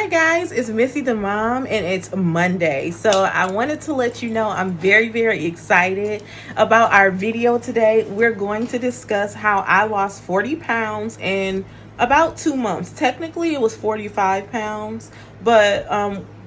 Hi guys, it's Missy the Mom and it's Monday. So I wanted to let you know I'm very excited about our video today. We're going to discuss how I lost 40 pounds in about 2 months. Technically it was 45 pounds, but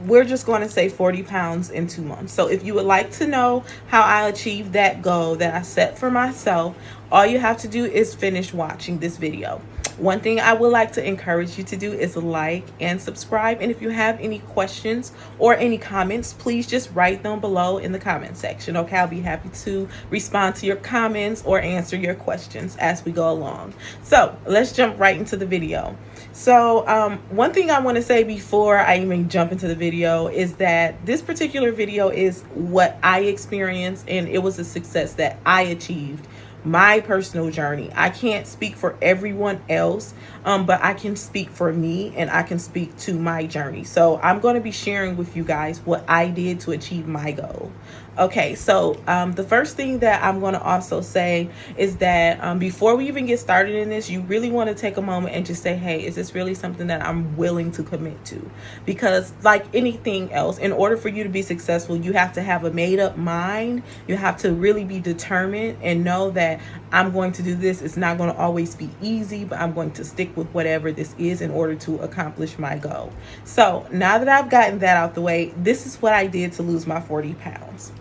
we're just going to say 40 pounds in 2 months. So if you would like to know how I achieved that goal that I set for myself, all you have to do is finish watching this video. One thing I would like to encourage you to do is like and subscribe. And if you have any questions or any comments, please just write them below in the comment section. Okay, I'll be happy to respond to your comments or answer your questions as we go along. So let's jump right into the video. So one thing I want to say before I even jump into the video is that this particular video is what I experienced, and it was a success that I achieved. My personal journey. I can't speak for everyone else, but I can speak for me and I can speak to my journey. So I'm going to be sharing with you guys what I did to achieve my goal. Okay, so the first thing that I'm going to also say is that before we even get started in this, you really want to take a moment and just say, hey, is this really something that I'm willing to commit to? Because like anything else, in order for you to be successful, you have to have a made up mind. You have to really be determined and know that I'm going to do this. It's not going to always be easy, but I'm going to stick with whatever this is in order to accomplish my goal. So now that I've gotten that out the way, this is what I did to lose my 40 pounds.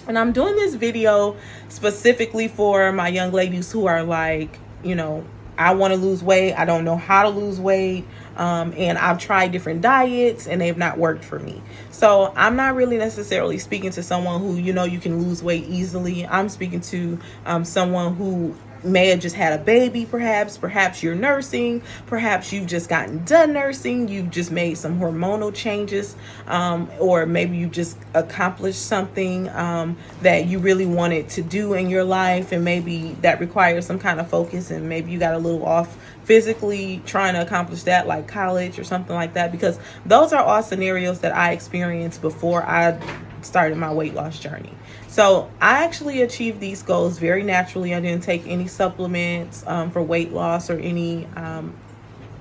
And I'm doing this video specifically for my young ladies who are like, you know, I want to lose weight. I don't know how to lose weight. And I've tried different diets and they've not worked for me. So I'm not really necessarily speaking to someone who, you know, you can lose weight easily. I'm speaking to someone who may have just had a baby, perhaps you're nursing, perhaps you've just gotten done nursing, you've just made some hormonal changes, or maybe you just accomplished something that you really wanted to do in your life, and maybe that requires some kind of focus, and maybe you got a little off physically trying to accomplish that, like college or something like that, because those are all scenarios that I experienced before I started my weight loss journey. So I actually achieved these goals very naturally. I didn't take any supplements for weight loss or any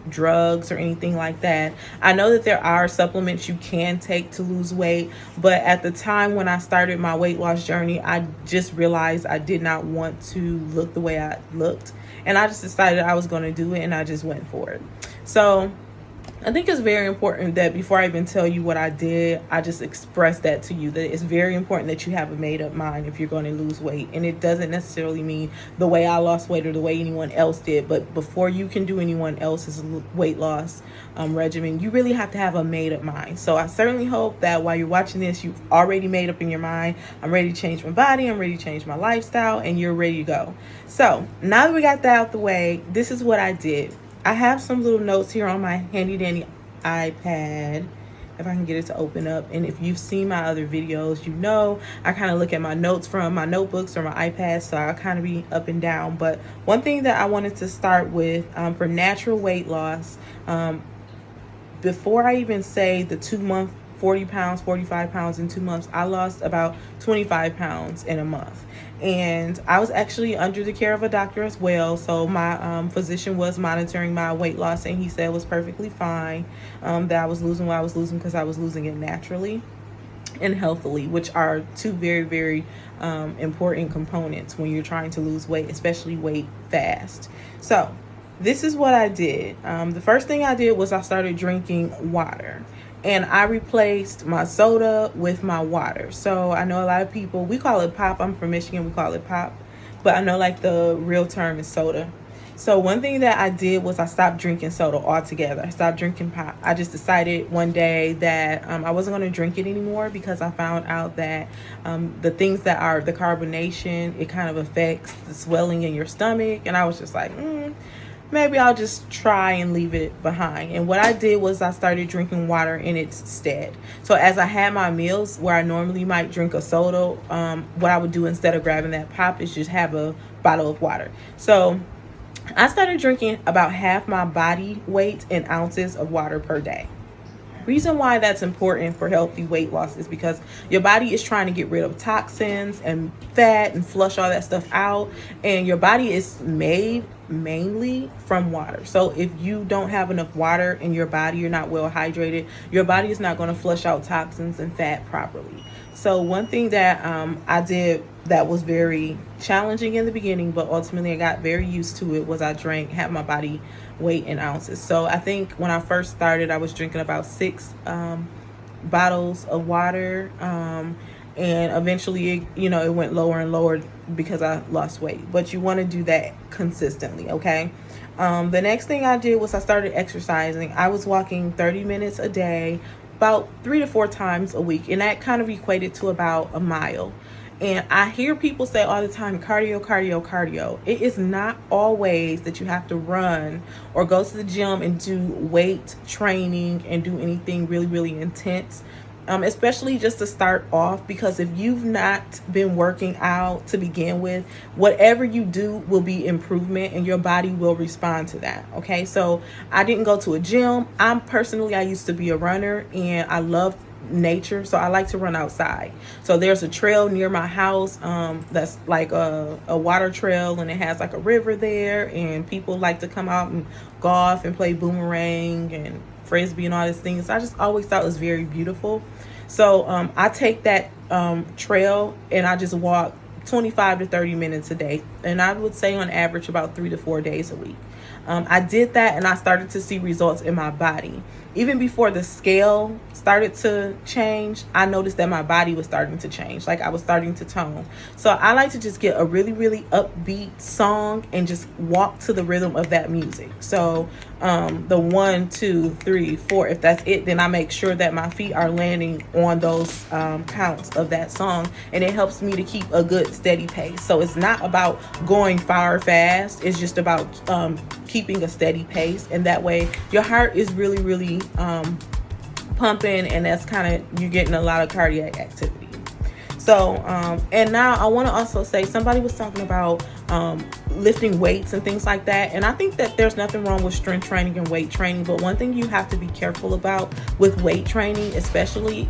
drugs or anything like that. I know that there are supplements you can take to lose weight, but at the time when I started my weight loss journey, I just realized I did not want to look the way I looked, and I just decided I was going to do it, and I just went for it. So I think it's very important that before I even tell you what I did, I just express that to you, that it's very important that you have a made up mind if you're going to lose weight. And it doesn't necessarily mean the way I lost weight or the way anyone else did, but before you can do anyone else's weight loss regimen, you really have to have a made up mind. So I certainly hope that while you're watching this, you've already made up in your mind, I'm ready to change my body, I'm ready to change my lifestyle, and you're ready to go. So now that we got that out the way, this is what I did. I have some little notes here on my handy dandy iPad, if I can get it to open up. And if you've seen my other videos, you know I kind of look at my notes from my notebooks or my iPad, so I'll kind of be up and down. But one thing that I wanted to start with for natural weight loss, before I even say the 2 month 40 pounds, 45 pounds in 2 months, I lost about 25 pounds in a month. And I was actually under the care of a doctor as well. So my physician was monitoring my weight loss, and he said it was perfectly fine, that I was losing what I was losing because I was losing it naturally and healthily, which are two very important components when you're trying to lose weight, especially weight fast. So this is what I did. The first thing I did was I started drinking water. And I replaced my soda with my water. So I know a lot of people, we call it pop. I'm from Michigan, we call it pop. But I know like the real term is soda. So one thing that I did was I stopped drinking soda altogether. I stopped drinking pop. I just decided one day that I wasn't going to drink it anymore, because I found out that the things that are the carbonation, it kind of affects the swelling in your stomach. And I was just like, maybe I'll just try and leave it behind. And what I did was I started drinking water in its stead. So as I had my meals where I normally might drink a soda, what I would do instead of grabbing that pop is just have a bottle of water. So I started drinking about half my body weight in ounces of water per day. Reason why that's important for healthy weight loss is because your body is trying to get rid of toxins and fat and flush all that stuff out. And your body is made mainly from water. So if you don't have enough water in your body, you're not well hydrated, your body is not going to flush out toxins and fat properly. So one thing that I did that was very challenging in the beginning, but ultimately I got very used to it, was I drank, had my body weight in ounces. So I think when I first started, I was drinking about 6 bottles of water, and eventually it went lower and lower because I lost weight. But you want to do that consistently, okay? The next thing I did was I started exercising. I was walking 30 minutes a day, about 3 to 4 times a week, and that kind of equated to about a mile. And I hear people say all the time, cardio, cardio, cardio. It is not always that you have to run or go to the gym and do weight training and do anything really, really intense. Especially just to start off, because if you've not been working out to begin with, whatever you do will be improvement and your body will respond to that. Okay, so I didn't go to a gym. I used to be a runner and I love nature, so I like to run outside. So there's a trail near my house that's like a water trail, and it has like a river there, and people like to come out and golf and play boomerang and frisbee and all these things. I just always thought it was very beautiful. So I take that trail and I just walk 25 to 30 minutes a day, and I would say on average about 3 to 4 days a week. I did that and I started to see results in my body. Even before the scale started to change, I noticed that my body was starting to change. Like I was starting to tone. So I like to just get a really, really upbeat song and just walk to the rhythm of that music. So the 1, 2, 3, 4, if that's it, then I make sure that my feet are landing on those counts of that song. And it helps me to keep a good steady pace. So it's not about going far fast. It's just about keeping a steady pace. And that way your heart is really, really pumping, and that's kind of, you're getting a lot of cardiac activity. So and now I want to also say, somebody was talking about lifting weights and things like that, and I think that there's nothing wrong with strength training and weight training, but one thing you have to be careful about with weight training especially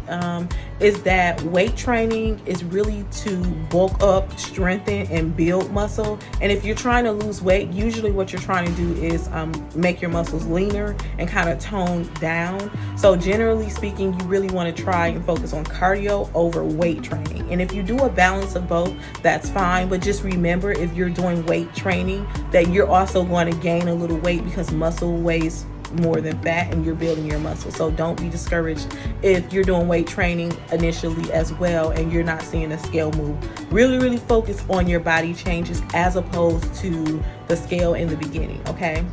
is that weight training is really to bulk up, strengthen, and build muscle. And if you're trying to lose weight, usually what you're trying to do is make your muscles leaner and kind of tone down. So generally speaking, you really want to try and focus on cardio over weight training. And if you do a balance of both, that's fine. But just remember, if you're doing weight training, that you're also going to gain a little weight, because muscle weighs more than fat and you're building your muscle. So don't be discouraged if you're doing weight training initially as well and you're not seeing a scale move. Really, really focus on your body changes as opposed to the scale in the beginning, okay?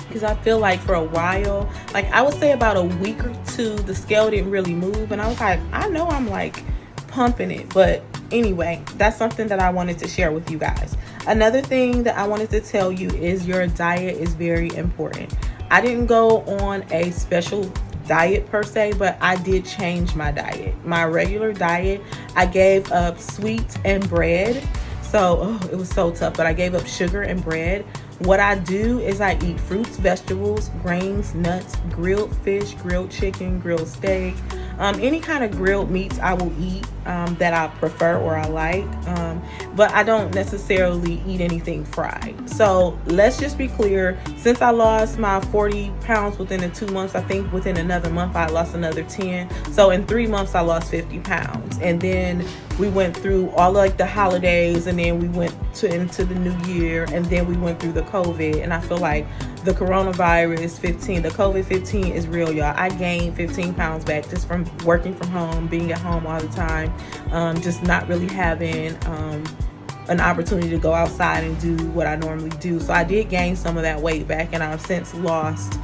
Because I feel like for a while, like I would say about a week or two, the scale didn't really move, and I was like, I know I'm like pumping it. But anyway, that's something that I wanted to share with you guys. Another thing that I wanted to tell you is your diet is very important. I didn't go on a special diet per se, but I did change my diet. My regular diet, I gave up sweets and bread. So it was so tough, but I gave up sugar and bread. What I do is I eat fruits, vegetables, grains, nuts, grilled fish, grilled chicken, grilled steak, any kind of grilled meats I will eat that I prefer or I like, but I don't necessarily eat anything fried. So let's just be clear, since I lost my 40 pounds within the 2 months, I think within another month I lost another 10. So in 3 months I lost 50 pounds. And then we went through all like the holidays, and then we went into the new year, and then we went through the COVID. And I feel like the coronavirus 15, the COVID-15 is real, y'all. I gained 15 pounds back just from working from home, being at home all the time, just not really having an opportunity to go outside and do what I normally do. So I did gain some of that weight back, and I've since lost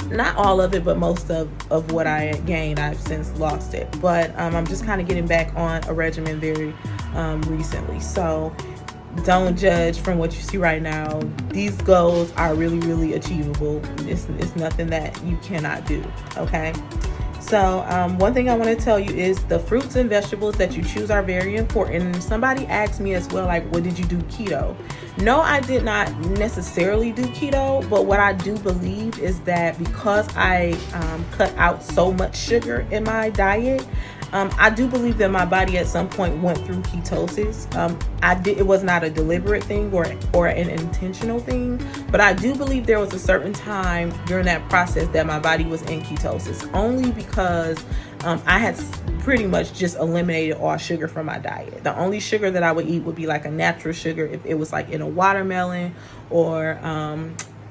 not all of it, but most of what I had gained, I've since lost it. But I'm just kind of getting back on a regimen very recently. So don't judge from what you see right now. These goals are really, really achievable. It's nothing that you cannot do, okay? So one thing I want to tell you is the fruits and vegetables that you choose are very important. And somebody asked me as well, like, what did you do keto? No, I did not necessarily do keto, but what I do believe is that because I cut out so much sugar in my diet, I do believe that my body at some point went through ketosis. It was not a deliberate thing or an intentional thing, but I do believe there was a certain time during that process that my body was in ketosis, only because I had pretty much just eliminated all sugar from my diet. The only sugar that I would eat would be like a natural sugar, if it was like in a watermelon or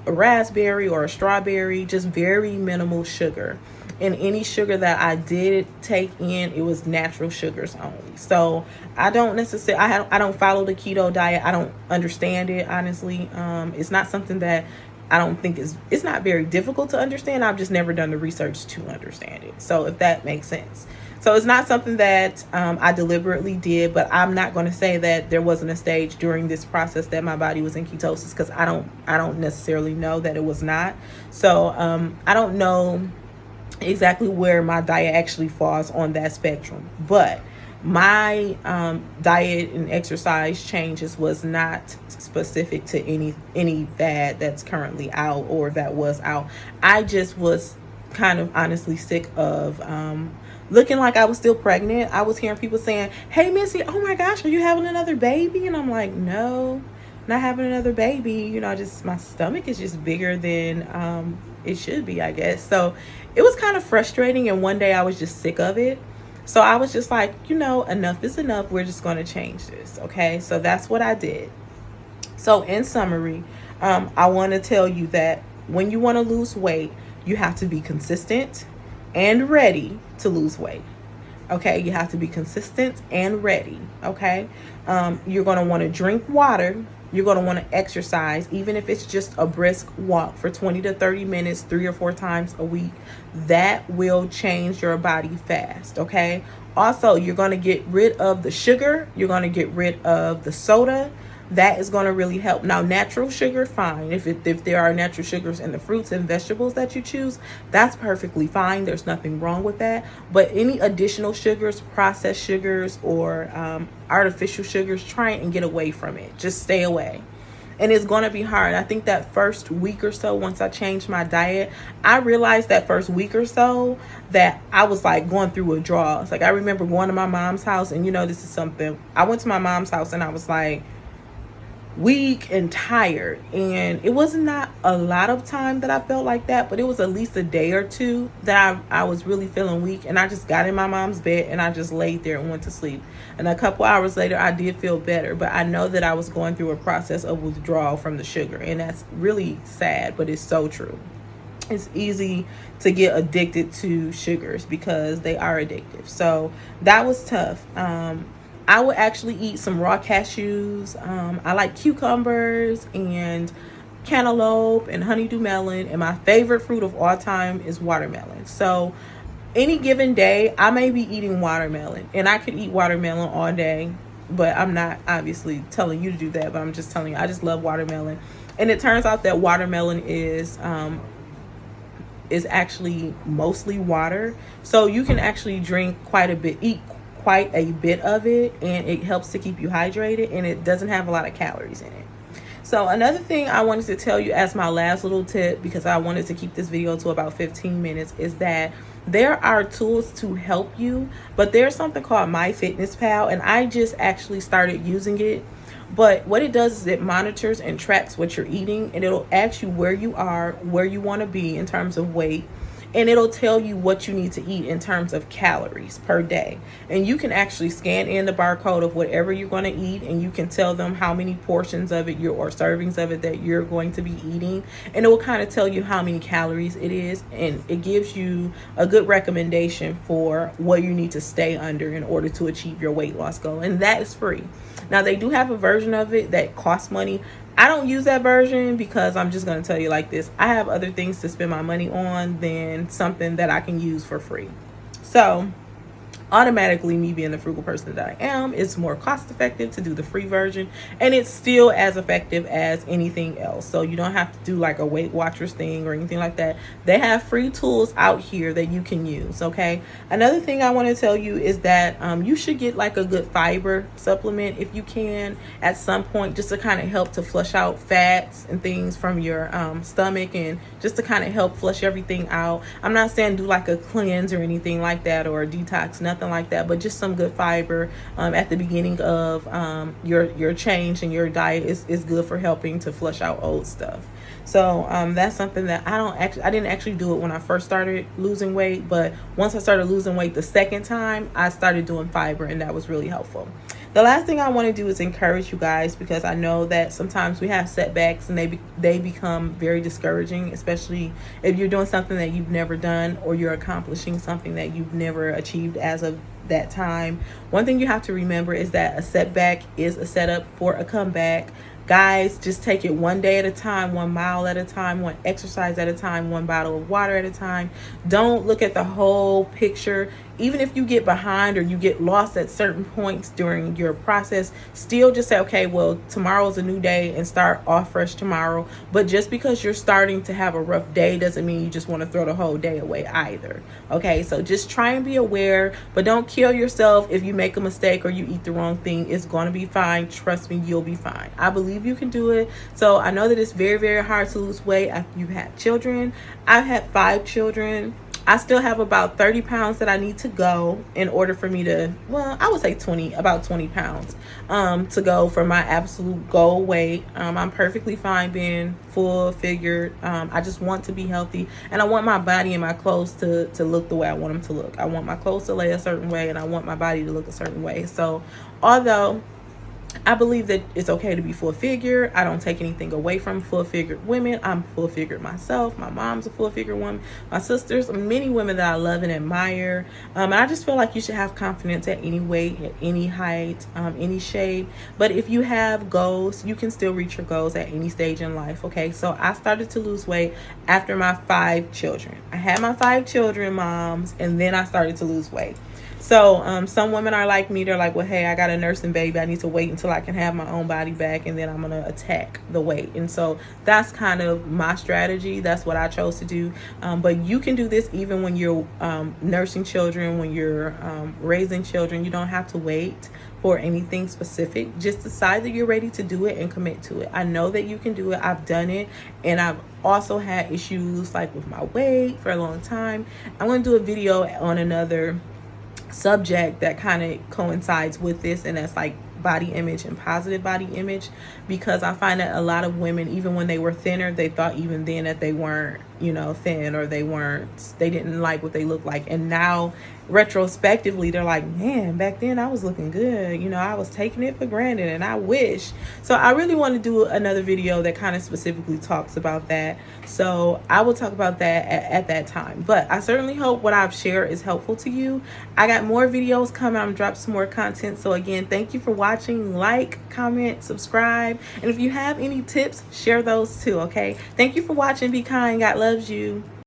a raspberry or a strawberry, just very minimal sugar. And any sugar that I did take in, it was natural sugars only. So I don't necessarily, I don't follow the keto diet. I don't understand it, honestly. It's not something that I don't think it's not very difficult to understand. I've just never done the research to understand it. So if that makes sense. So it's not something that I deliberately did, but I'm not going to say that there wasn't a stage during this process that my body was in ketosis, because I don't necessarily know that it was not. So I don't know exactly where my diet actually falls on that spectrum, but my diet and exercise changes was not specific to any fad that's currently out or that was out. I just was kind of honestly sick of looking like I was still pregnant. I was hearing people saying, "Hey Missy, oh my gosh, are you having another baby?" And I'm like, no, not having another baby. Just my stomach is just bigger than it should be, I guess. So it was kind of frustrating, and one day I was just sick of it. So I was just like, enough is enough. We're just going to change this. Okay, so that's what I did. So in summary, I want to tell you that when you want to lose weight, you have to be consistent and ready to lose weight. Okay, you have to be consistent and ready. Okay, you're going to want to drink water. You're going to want to exercise, even if it's just a brisk walk for 20 to 30 minutes, 3 or 4 times a week. That will change your body fast. Okay, also, you're going to get rid of the sugar. You're going to get rid of the soda. That is going to really help. Now, natural sugar, fine. If there are natural sugars in the fruits and vegetables that you choose, that's perfectly fine. There's nothing wrong with that. But any additional sugars, processed sugars, or artificial sugars, try and get away from it. Just stay away. And it's going to be hard. I think that first week or so, once I changed my diet, I realized that first week or so that I was like going through withdrawals. It's like, I remember going to my mom's house, and this is something. I went to my mom's house and I was like weak and tired, and it was not a lot of time that I felt like that, but it was at least a day or two that I was really feeling weak, and I just got in my mom's bed and I just laid there and went to sleep. And a couple hours later I did feel better, but I know that I was going through a process of withdrawal from the sugar, and that's really sad, but it's so true. It's easy to get addicted to sugars because they are addictive. So that was tough. I would actually eat some raw cashews. I like cucumbers and cantaloupe and honeydew melon. And my favorite fruit of all time is watermelon. So any given day, I may be eating watermelon. And I could eat watermelon all day. But I'm not obviously telling you to do that. But I'm just telling you, I just love watermelon. And it turns out that watermelon is actually mostly water. So you can actually drink eat quite a bit of it, and it helps to keep you hydrated, and it doesn't have a lot of calories in it. So another thing I wanted to tell you as my last little tip, because I wanted to keep this video to about 15 minutes, is that there are tools to help you, but there's something called MyFitnessPal, and I just actually started using it. But what it does is it monitors and tracks what you're eating, and it'll ask you where you are, where you want to be in terms of weight, and it'll tell you what you need to eat in terms of calories per day. And you can actually scan in the barcode of whatever you're going to eat, and you can tell them how many portions of it or servings of it that you're going to be eating, and it will kind of tell you how many calories it is, and it gives you a good recommendation for what you need to stay under in order to achieve your weight loss goal. And that is free. Now, they do have a version of it that costs money. I don't use that version because I'm just going to tell you like this. I have other things to spend my money on than something that I can use for free. So automatically, me being the frugal person that I am, it's more cost effective to do the free version, and it's still as effective as anything else. So you don't have to do like a Weight Watchers thing or anything like that. They have free tools out here that you can use. Okay, another thing I want to tell you is that you should get like a good fiber supplement if you can at some point, just to kind of help to flush out fats and things from your stomach, and just to kind of help flush everything out. I'm not saying do like a cleanse or anything like that, or a detox, nothing nothing like that, but just some good fiber at the beginning of your change in your diet is good for helping to flush out old stuff. So that's something that I didn't actually do it when I first started losing weight, but once I started losing weight the second time, I started doing fiber, and that was really helpful. The last thing I want to do is encourage you guys, because I know that sometimes we have setbacks and they become very discouraging, especially if you're doing something that you've never done or you're accomplishing something that you've never achieved as of that time. One thing you have to remember is that a setback is a setup for a comeback. Guys, just take it one day at a time, 1 mile at a time, one exercise at a time, one bottle of water at a time. Don't look at the whole picture. Even if you get behind or you get lost at certain points during your process, still just say, okay, well, tomorrow's a new day, and start off fresh tomorrow. But just because you're starting to have a rough day doesn't mean you just want to throw the whole day away either. Okay, so just try and be aware, but don't kill yourself if you make a mistake or you eat the wrong thing. It's going to be fine. Trust me, you'll be fine. I believe you can do it. So I know that it's very, very hard to lose weight after you've had children. I've had 5 children. I still have about 30 pounds that I need to go in order for me to, well, I would say about 20 pounds to go for my absolute goal weight. I'm perfectly fine being full figured. I just want to be healthy, and I want my body and my clothes to look the way I want them to look. I want my clothes to lay a certain way, and I want my body to look a certain way. So although I believe that it's okay to be full figure, I don't take anything away from full figured women. I'm full figured myself. My mom's a full figured woman. My sisters, many women that I love and admire. And I just feel like you should have confidence at any weight, at any height, any shape. But if you have goals, you can still reach your goals at any stage in life. Okay, so I started to lose weight after my 5 children. I had my 5 children, moms, and then I started to lose weight. So some women are like me. They're like, well, hey, I got a nursing baby. I need to wait until I can have my own body back, and then I'm going to attack the weight. And so that's kind of my strategy. That's what I chose to do. But you can do this even when you're nursing children, when you're raising children. You don't have to wait for anything specific. Just decide that you're ready to do it and commit to it. I know that you can do it. I've done it, and I've also had issues like with my weight for a long time. I'm going to do a video on another subject that kind of coincides with this, and that's like body image and positive body image, because I find that a lot of women, even when they were thinner, they thought even then that they weren't, thin, or they didn't like what they looked like. And now retrospectively, they're like, man, back then I was looking good. I was taking it for granted, and I wish. So I really want to do another video that kind of specifically talks about that. So I will talk about that at that time. But I certainly hope what I've shared is helpful to you. I got more videos coming. I'm dropping some more content. So again, thank you for watching. Like, comment, subscribe. And if you have any tips, share those too, okay? Thank you for watching. Be kind. God loves you.